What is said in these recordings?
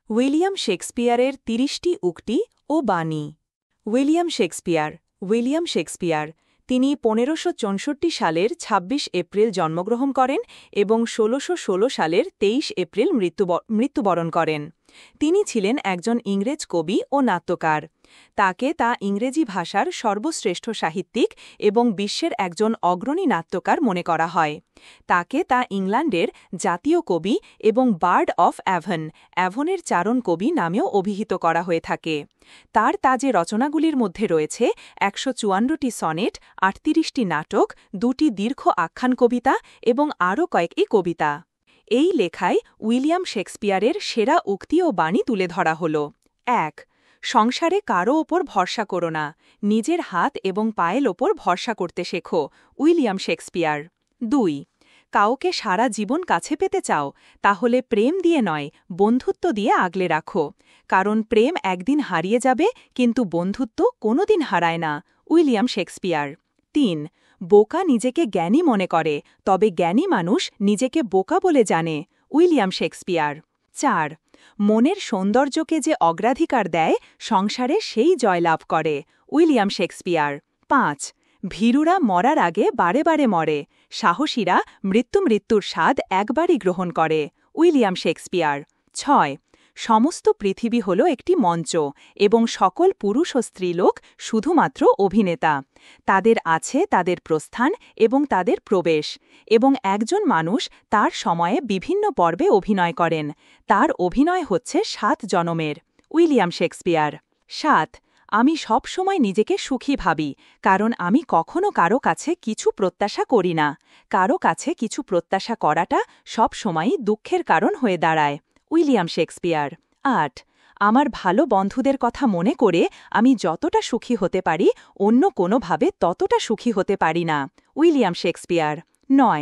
William শেক্সপিয়ারের ৩০টি উক্তি ও বাণী। উইলিয়াম শেক্সপিয়ার তিনি ১৫৬৪ সালের ২৬ এপ্রিল জন্মগ্রহণ করেন এবং ১৬১৬ সালের ২৩ এপ্রিল মৃত্যুবরণ করেন। তিনি ছিলেন একজন ইংরেজ কবি ও নাট্যকার। তাকে ইংরেজি ভাষার সর্বশ্রেষ্ঠ সাহিত্যিক এবং বিশ্বের একজন অগ্রণী নাট্যকার মনে করা হয়। তাকে ইংল্যান্ডের জাতীয় কবি এবং বার্ড অফ অ্যাভনের চারণ কবি নামেও অভিহিত করা হয়ে থাকে। তার তাজে রচনাগুলির মধ্যে রয়েছে ১৫৪টি সনেট, ৩৮টি নাটক, ২টি দীর্ঘ আখ্যান কবিতা এবং আরও কয়েকটি কবিতা। এই লেখায় উইলিয়াম শেক্সপিয়ারের সেরা উক্তি ও বাণী তুলে ধরা হল। ১. সংসারে কারও ওপর ভরসা করো না, নিজের হাত এবং পায়ের ওপর ভরসা করতে শেখো। William Shakespeare. ২. কাউকে সারা জীবন কাছে পেতে চাও, তাহলে প্রেম দিয়ে নয়, বন্ধুত্ব দিয়ে আগলে রাখো, কারণ প্রেম একদিন হারিয়ে যাবে, কিন্তু বন্ধুত্ব কোনোদিন হারায় না। William Shakespeare. ৩. বোকা নিজেকে জ্ঞানী মনে করে, তবে জ্ঞানী মানুষ নিজেকে বোকা বলে জানে। William Shakespeare. ৪. মনের সৌন্দর্যকে যে অগ্রাধিকার দেয়, সংসারে সেই জয়লাভ করে। William Shakespeare. ৫. ভীরুরা মরার আগে বারে বারে মরে, সাহসীরা মৃত্যুর স্বাদ একবারই গ্রহণ করে। William Shakespeare. ৬. সমস্ত পৃথিবী হল একটি মঞ্চ এবং সকল পুরুষ ও স্ত্রীলোক শুধুমাত্র অভিনেতা। তাদের আছে তাদের প্রস্থান এবং তাদের প্রবেশ, এবং একজন মানুষ তার সময়ে বিভিন্ন পর্বে অভিনয় করেন। তার অভিনয় হচ্ছে ৭ জনমের। William Shakespeare. ৭. আমি সব সময় নিজেকে সুখী ভাবি, কারণ আমি কখনো কারো কাছে কিছু প্রত্যাশা করি না। কারো কাছে কিছু প্রত্যাশা করাটা সব সময়ই দুঃখের কারণ হয়ে দাঁড়ায়। William Shakespeare. ৮. আমার ভালো বন্ধুদের কথা মনে করে আমি যতটা সুখী হতে পারি, অন্য কোনোভাবে ততটা সুখী হতে পারি না। William Shakespeare. ৯.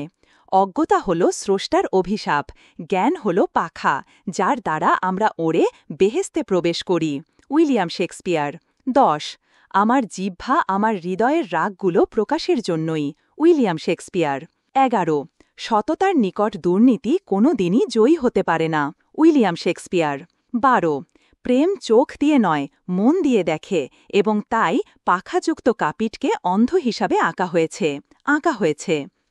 অজ্ঞতা হল স্রষ্টার অভিশাপ, জ্ঞান হল পাখা, যার দ্বারা আমরা ওড়ে বেহেশতে প্রবেশ করি। William Shakespeare. ১০. আমার জিহ্বা আমার হৃদয়ের রাগগুলো প্রকাশের জন্যই। William Shakespeare. ১১. সততার নিকট দুর্নীতি কোনো দিনই জয়ী হতে পারে না। William Shakespeare. ১২. প্রেম চোখ দিয়ে নয়, মন দিয়ে দেখে, এবং তাই পাখাযুক্ত কাপিটকে অন্ধ হিসাবে আঁকা হয়েছে।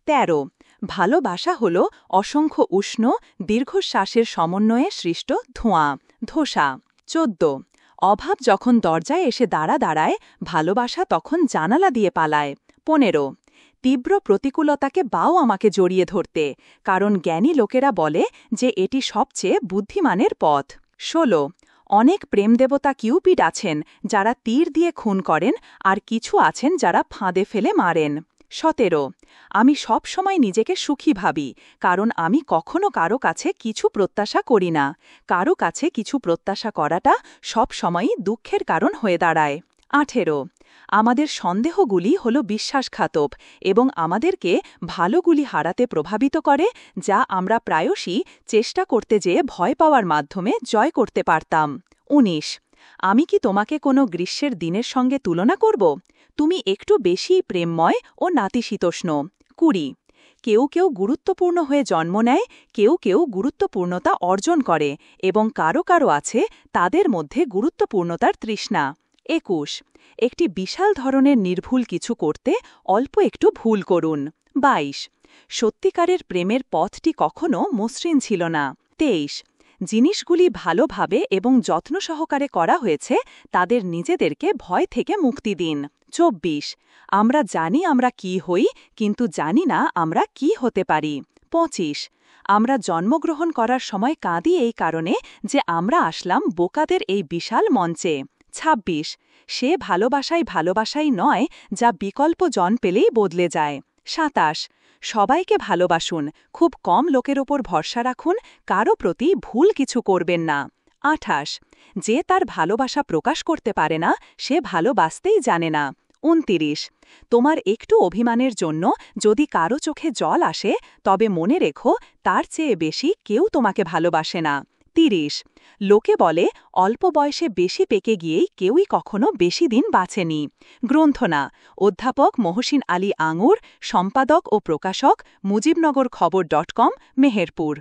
১৩. ভালোবাসা হল অসংখ্য উষ্ণ দীর্ঘশ্বাসের সমন্বয়ে সৃষ্ট ধোঁয়া। ১৪. অভাব যখন দরজায় এসে দাঁড়ায়, ভালোবাসা তখন জানালা দিয়ে পালায়। ১৫. তীব্র প্রতিকূলতাকে বাও আমাকে জড়িয়ে ধরতে, কারণ জ্ঞানী লোকেরা বলে যে এটি সবচেয়ে বুদ্ধিমানের পথ। ১৬. অনেক প্রেমদেবতা কিউপিড আছেন যারা তীর দিয়ে খুন করেন, আর কিছু আছেন যারা ফাঁদে ফেলে মারেন। ১৭. আমি সব সময় নিজেকে সুখী ভাবি, কারণ আমি কখনো কারো কাছে কিছু প্রত্যাশা করি না। কারো কাছে কিছু প্রত্যাশা করাটা সব সময়ই দুঃখের কারণ হয়ে দাঁড়ায়। ১৮. আমাদের সন্দেহগুলি হল বিশ্বাসঘাতক এবং আমাদেরকে ভালোগুলি হারাতে প্রভাবিত করে, যা আমরা প্রায়শই চেষ্টা করতে যেয়ে ভয় পাওয়ার মাধ্যমে জয় করতে পারতাম। ১৯. আমি কি তোমাকে কোনো গ্রীষ্মের দিনের সঙ্গে তুলনা করব? তুমি একটু বেশিই প্রেমময় ও নাতিশীতোষ্ণ। ২০. কেউ গুরুত্বপূর্ণ হয়ে জন্ম নেয়, কেউ গুরুত্বপূর্ণতা অর্জন করে, এবং কারো আছে তাদের মধ্যে গুরুত্বপূর্ণতার তৃষ্ণা। ২১. একটি বিশাল ধরনের নির্ভুল কিছু করতে অল্প একটু ভুল করুন। ২২. সত্যিকারের প্রেমের পথটি কখনো মসৃণ ছিল না। ২৩. জিনিসগুলি ভালোভাবে এবং যত্ন সহকারে করা হয়েছে, তাদের নিজেদেরকে ভয় থেকে মুক্তি দিন। ২৪. আমরা জানি আমরা কি হই, কিন্তু জানি না আমরা কি হতে পারি। ২৫. আমরা জন্মগ্রহণ করার সময় কাঁদি এই কারণে যে আমরা আসলাম বোকাদের এই বিশাল মঞ্চে। ২৬. সে ভালোবাসাই নয় যা বিকল্প জন পেলেই বদলে যায়। ২৭. সবাইকে ভালোবাসুন, খুব কম লোকের ওপর ভরসা রাখুন, কারো প্রতি ভুল কিছু করবেন না। ২৮. যে তার ভালোবাসা প্রকাশ করতে পারে না, সে ভালোবাসতেই জানে না। ২৯. তোমার একটু অভিমানের জন্য যদি কারো চোখে জল আসে, তবে মনে রেখো তার চেয়ে বেশি কেউ তোমাকে ভালোবাসে না। ৩০. লোকে বলে অল্প বয়সে বেশি পেকে গিয়েই কেউই কখনো বেশি দিন বাঁচেনি। গ্রন্থনা অধ্যাপক মহসিন আলী আঙুর, সম্পাদক ও প্রকাশক মুজিবনগর খবর.com, মেহেরপুর।